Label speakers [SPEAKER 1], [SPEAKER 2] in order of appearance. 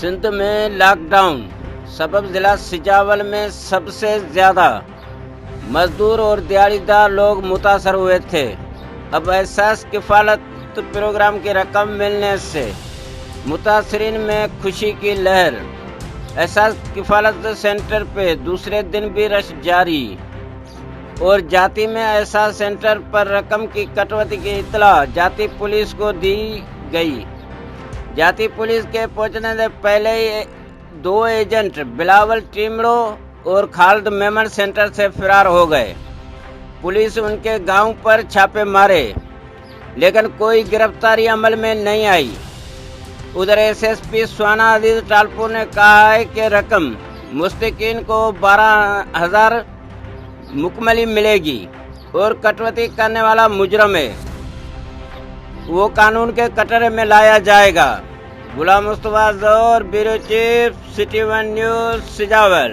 [SPEAKER 1] سندھ میں lock down سبب ضلع سجاول میں سب سے زیادہ مزدور اور دیہڑی دار لوگ متاثر ہوئے تھے۔ اب احساس کفالت پروگرام کی رقم ملنے سے متاثرین میں خوشی کی لہر۔ احساس کفالت سینٹر پہ دوسرے دن بھی رش جاری اور جاتی میں احساس سینٹر پر رقم کی کٹوتی کی اطلاع جاتی پولیس کو دی گئی۔ جاتی پولیس کے پہنچنے سے پہلے ہی 2 ایجنٹ بلاول ٹیمڑو اور خالد میمن سینٹر سے فرار ہو گئے۔ پولیس ان کے گاؤں پر چھاپے مارے لیکن کوئی گرفتاری عمل میں نہیں آئی۔ ادھر ایس ایس پی سوانا عزیز ٹالپور نے کہا ہے کہ رقم مستحقین کو 12,000 مکمل ملے گی اور کٹوتی کرنے والا مجرم ہے وہ قانون کے کٹہرے میں لایا جائے گا۔ غلام مصطفیٰ ظہور، bureau chief, city one news, Sajawal.